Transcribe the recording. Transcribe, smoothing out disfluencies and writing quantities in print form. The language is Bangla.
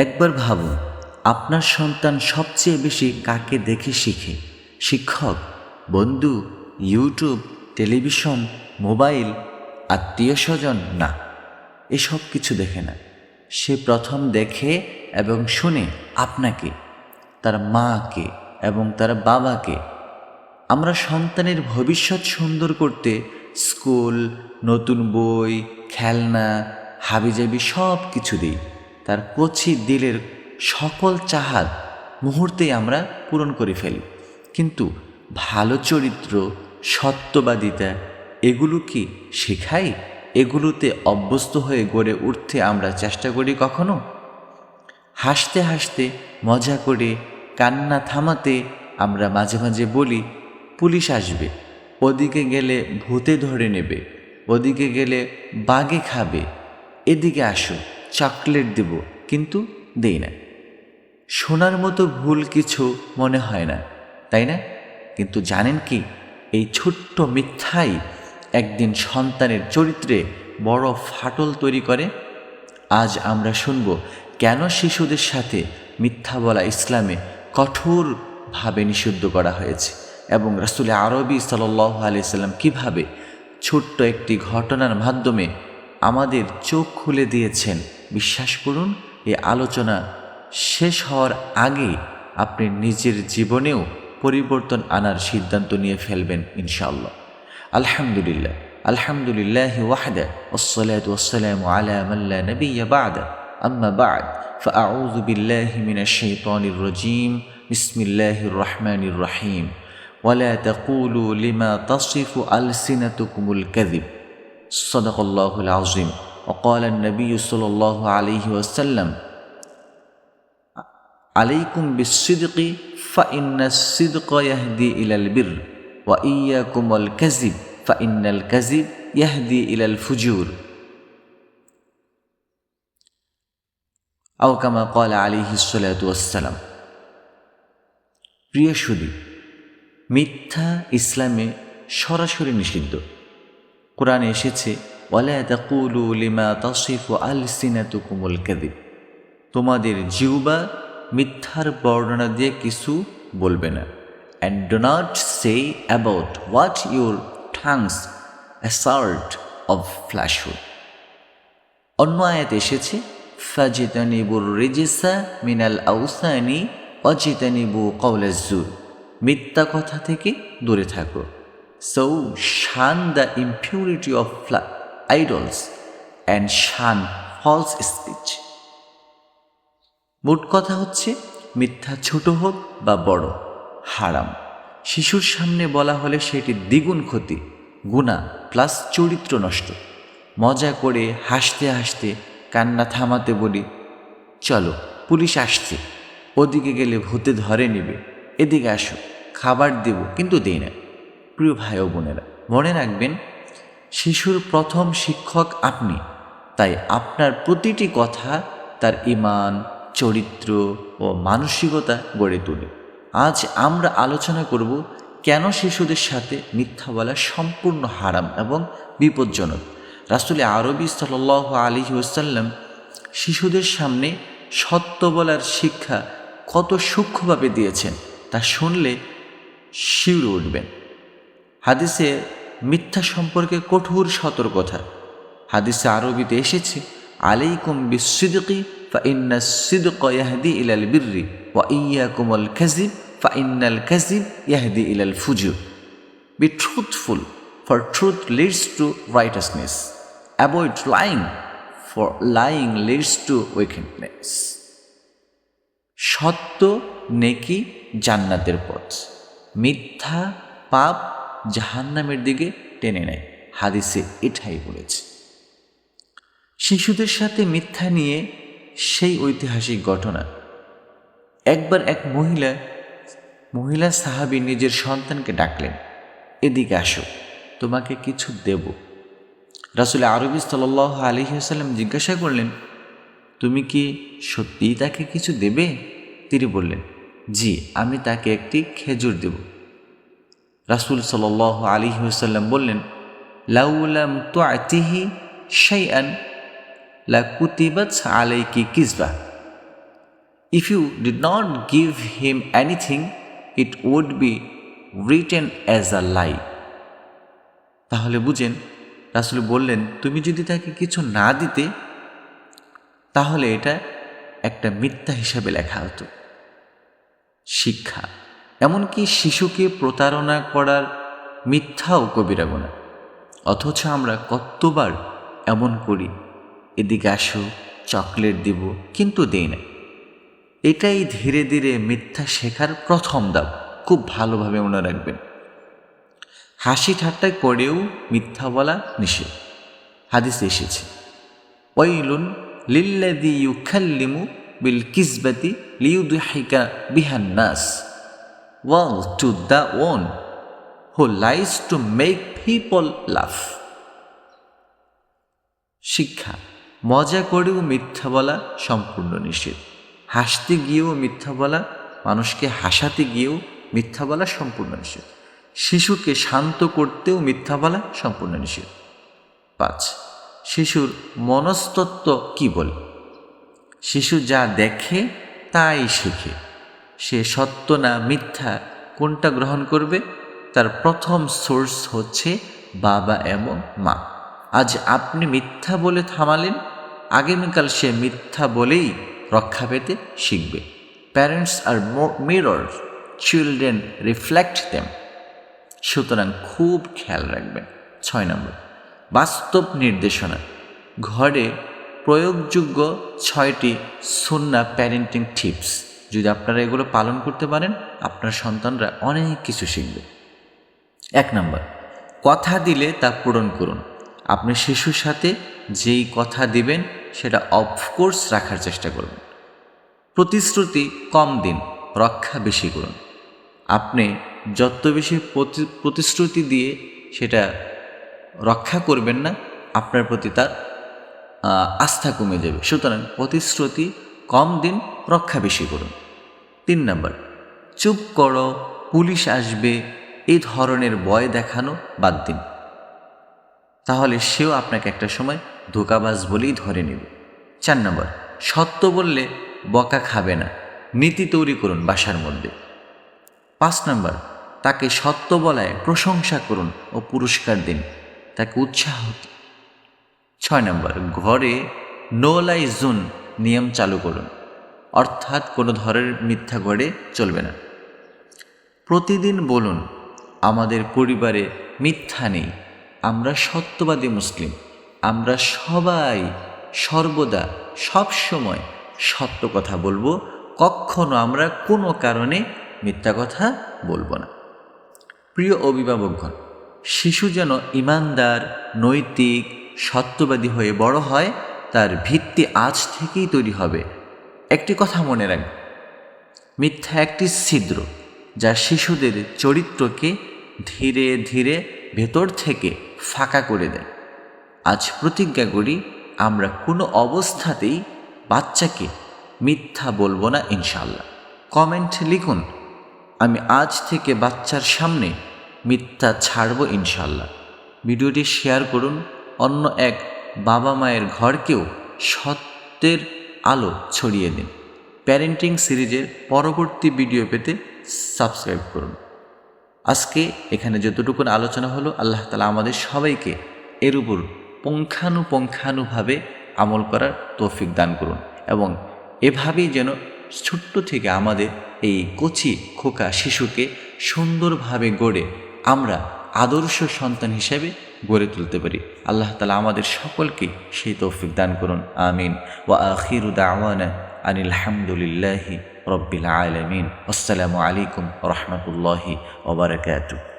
একবার ভাবুন, আপনার সন্তান সবচেয়ে বেশি কাকে দেখে শিখে? শিক্ষক, বন্ধু, ইউটিউব, টেলিভিশন, মোবাইল, আত্মীয় স্বজন? না, এসব কিছু দেখে না। সে প্রথম দেখে এবং শুনে আপনাকে, তার মাকে এবং তার বাবাকে। আমরা সন্তানের ভবিষ্যৎ সুন্দর করতে স্কুল, নতুন বই, খেলনা, হাবিজাবি সব কিছু দিই। তার কচি দিলের সকল চাহাত মুহূর্তেই আমরা পূরণ করে ফেলি। কিন্তু ভালো চরিত্র, সত্যবাদিতা এগুলো কি শেখাই? এগুলোতে অভ্যস্ত হয়ে গড়ে উঠতে আমরা চেষ্টা করি কখনো? হাসতে হাসতে, মজা করে, কান্না থামাতে আমরা মাঝে মাঝে বলি, পুলিশ আসবে, ওদিকে গেলে ভূতে ধরে নেবে, ওদিকে গেলে বাঘে খাবে, এদিকে আসো, চকলেট দেব, কিন্তু দেই না। শোনার মতো ভুল কিছু মনে হয় না, তাই না? কিন্তু জানেন কি, এই ছোট্ট মিথ্যাই একদিন সন্তানের চরিত্রে বড় ফাটল তৈরি করে। আজ আমরা শুনব কেন শিশুদের সাথে মিথ্যা বলা ইসলামে কঠোরভাবে নিষিদ্ধ করা হয়েছে, এবং রাসূল আরবি সাল্লাল্লাহু আলাইহি সাল্লাম কীভাবে ছোট্ট একটি ঘটনার মাধ্যমে আমাদের চোখ খুলে দিয়েছেন। বিশ্বাস করুন, এই আলোচনা শেষ হওয়ার আগেই আপনি নিজের জীবনেও পরিবর্তন আনার সিদ্ধান্ত নিয়ে ফেলবেন ইনশাআল্লাহ। আলহামদুলিল্লাহ, আলহামদুলিল্লাহ ওয়াহদা, ওয়াসসালাতু ওয়াসসালামু আলা মান লা নাবিয়্যা বা'দা, আম্মা বা'দ, ফাআউযু বিল্লাহি মিনাশ শাইতানির রাজীম। বিসমিল্লাহির রাহমানির রাহিম। ওয়ালা তাকুলু লিমা তাসিফু আলসিনাতুকুমুল কাযিব। সাদাকাল্লাহুল আযীম। وقال النبي صلى الله عليه وسلم عليكم بالصدق فإن الصدق يهدي إلى البر وإياكم والكذب فإن الكذب يهدي إلى الفجور أو كما قال عليه الصلاة والسلام। প্রিয় সুধী, মিথ্যা ইসলামে সরাসরি নিষিদ্ধ। কোরআনে এসেছে, ওয়ালা তাকুলু লিমা তাসিফু আলসিনাতুকুমুল কাযিব। তোমাদের জিহ্বা মিথ্যার বর্ণনা দিয়ে কিছু বলবে না। And do not say about what your tongues assert of falsehood. অন্য আয়াত এসেছে, ফাজিতানিবুর রিজিসা মিনাল আউসানি ওয়াজিতানিবু কাওলাজ জুর। মিথ্যা কথা থেকে দূরে থাকো। So shun the impurity of idols and shun false speech. মোট কথা হচ্ছে, মিথ্যা ছোট হোক বা বড়, হারাম। শিশুর সামনে বলা হলে সেটি দ্বিগুণ ক্ষতি, গুনাহ প্লাস চরিত্র নষ্ট। মজা করে হাসতে হাসতে কান্না থামাতে বলি, চলো পুলিশ আসছে, ওদিকে গেলে ভূতে ধরে নেবে, এদিকে আসো, খাবার দেব, কিন্তু দেই না। প্রিয় ভাই ও বোনেরা, মনে রাখবেন, শিশুর প্রথম শিক্ষক আপনি। তাই আপনার প্রতিটি কথা তার ঈমান, চরিত্র ও মানসিকতা গড়ে তোলে। আজ আমরা আলোচনা করব কেন শিশুদের সাথে মিথ্যা বলা সম্পূর্ণ হারাম এবং বিপজ্জনক। রাসূল আরবি সাল্লাল্লাহু আলাইহি ওয়াসাল্লাম শিশুদের সামনে সত্য বলার শিক্ষা কত সূক্ষ্মভাবে দিয়েছেন, তা শুনলে শিউরে উঠবেন। হাদিসে মিথ্যা সম্পর্কে কঠোর সতর্কতা। হাদিসে আরবিতে এসেছে, আলাইকুম বিসসিদকি ফাইন্নাস সিদকা ইয়াহদি ইলাল বিররি ওয়া ইয়্যাকুমুল কাযিব ফাইন্নাল কাযিব ইয়াহদি ইলাল ফুজুর। Be truthful, for truth leads to righteousness. Avoid lying, for lying leads to wickedness. সত্য নেকি জান্নাতের পথ, মিথ্যা পাপ জাহান্নামের দিকে টেনে নেয়। হাদিসে এটাই বলেছে। শিশুদের সাথে মিথ্যা নিয়ে সেই ঐতিহাসিক ঘটনা। একবার এক মহিলা সাহাবী নিজের সন্তানকে ডাকলেন, এদিকে আসো, তোমাকে কিছু দেব। রাসূল আরবি সাল্লাল্লাহু আলাইহি ওয়াসাল্লাম জিজ্ঞাসা করলেন, তুমি কি সত্যিই তাকে কিছু দেবে? তিনি বললেন, জি, আমি তাকে একটি খেজুর দেব। রাসূল সাল্লাল্লাহু আলাইহি ওয়াসাল্লাম বললেন, লাউ লাম তু'তিহি শাইআন লাকুতিবাত আলাইকি কিসবা। If you did not give him anything, it would be written as a lie. তাহলে বুঝেন, রাসূল বললেন তুমি যদি তাকে কিছু না দিতে তাহলে এটা একটা মিথ্যা হিসাবে লেখা হতো। শিক্ষা, এমনকি শিশুকে প্রতারণা করার মিথ্যাও কবিরা গুনাহ। অথচ আমরা কতবার এমন করি, এদিকে আসো চকলেট দিব, কিন্তু দেই না। এটাই ধীরে ধীরে মিথ্যা শেখার প্রথম ধাপ। খুব ভালোভাবে মনে রাখবেন। হাসি ঠাট্টা করেও মিথ্যা বলা নিষেধ। হাদিসে এসেছে, ওয়াইলুন লিল্লাযী ইউকাল্লিমু বিল কিযবাতি লিইউদহিকা বিহান নাস, woe to the one who lies to make people laugh. শিক্ষা, মজা করেও মিথ্যা বলা সম্পূর্ণ নিষেধ। হাসতে গিয়েও মিথ্যা বলা, মানুষকে হাসাতে গিয়েও মিথ্যা বলা সম্পূর্ণ নিষেধ। শিশুকে শান্ত করতেও মিথ্যা বলা সম্পূর্ণ নিষেধ। 5. শিশুর মনস্তত্ত্ব কি বলে? শিশু যা দেখে তাই শেখে। সে সত্য না মিথ্যা কোনটা গ্রহণ করবে, তার প্রথম সোর্স হচ্ছে বাবা এবং মা। আজ আপনি মিথ্যা বলে থামালেন, আগামীকাল সে মিথ্যা বলেই রক্ষা পেতে শিখবে। Parents are mirror, children reflect them. সুতরাং খুব খেয়াল রাখবেন। 6 নম্বর, বাস্তব নির্দেশনা। ঘরে প্রয়োগযোগ্য 6টি সুন্নাহ প্যারেন্টিং টিপস। যদি আপনারা এগুলো পালন করতে পারেন, আপনার সন্তানরা অনেক কিছু শিখবে। 1 নম্বর, কথা দিলে তা পূরণ করুন। আপনি শিশুর সাথে যেই কথা দিবেন সেটা অফকোর্স রাখার চেষ্টা করুন। প্রতিশ্রুতি কম দিন, রক্ষা বেশি করুন। আপনি যত বেশি প্রতিশ্রুতি দিয়ে সেটা রক্ষা করবেন না, আপনার প্রতি তার আস্থা কমে যাবে। সুতরাং প্রতিশ্রুতি কম দিন, রক্ষা বেশি করুন। 3 নম্বর, চুপ করো, পুলিশ আসবে, এই ধরনের ভয় দেখানো বাদ দিন। তাহলে সেও আপনাকে একটা সময় ধোঁকাবাজ বলেই ধরে নেবে। 4 নম্বর, সত্য বললে বকা খাবে না, নীতি তৈরি করুন বাসার মধ্যে। 5 নম্বর, তাকে সত্য বলায় প্রশংসা করুন ও পুরস্কার দিন, তাকে উৎসাহ দিন। 6 নম্বর, ঘরে নো লাই জোন নিয়ম চালু করুন, অর্থাৎ কোনো ধরনের মিথ্যা ঘরে চলবে না। প্রতিদিন বলুন, আমাদের পরিবারে মিথ্যা নেই, আমরা সত্যবাদী মুসলিম, আমরা সবাই সর্বদা সবসময় সত্য কথা বলবো, কখনো আমরা কোনো কারণে মিথ্যা কথা বলবো না। প্রিয় অভিভাবকগণ, শিশু যেন ইমানদার, নৈতিক, সত্যবাদী হয়ে বড় হয়, তার ভিত্তি আজ থেকেই তৈরি হবে। একটি কথা মনে রাখবেন, মিথ্যা একটি ছিদ্র যা শিশুদের চরিত্রকে ধীরে ধীরে ভেতর থেকে ফাঁকা করে দেয়। আজ প্রতিজ্ঞা করি, আমরা কোনো অবস্থাতেই বাচ্চাকে মিথ্যা বলবো না ইনশাআল্লাহ। কমেন্ট লিখুন, আমি আজ থেকে বাচ্চার সামনে মিথ্যা ছাড়বো ইনশাআল্লাহ। ভিডিওটি শেয়ার করুন, অন্য এক বাবা মায়ের ঘরকেও সত্যের আলো ছড়িয়ে দিন। প্যারেন্টিং সিরিজের পরবর্তী ভিডিও পেতে সাবস্ক্রাইব করুন। আজকে এখানে যতটুকুন আলোচনা হলো, আল্লাহ তাআলা আমাদের সবাইকে এর উপর পুঙ্খানুপুঙ্খানুভাবে আমল করার তৌফিক দান করুন, এবং এভাবেই যেন ছোট্ট থেকে আমাদের এই কচি খোকা শিশুকে সুন্দরভাবে গড়ে আমরা আদর্শ সন্তান হিসেবে গড়ে তুলতে পারি। আল্লাহ তাআলা আমাদের সকলকে সেই তৌফিক দান করুন। আমিন। ওয়া আখিরু দাওয়ানা আনিল হামদুলিল্লাহি রব্বিল আলামিন। আসসালামু আলাইকুম ওয়া রাহমাতুল্লাহি ওয়া বারাকাতুহু।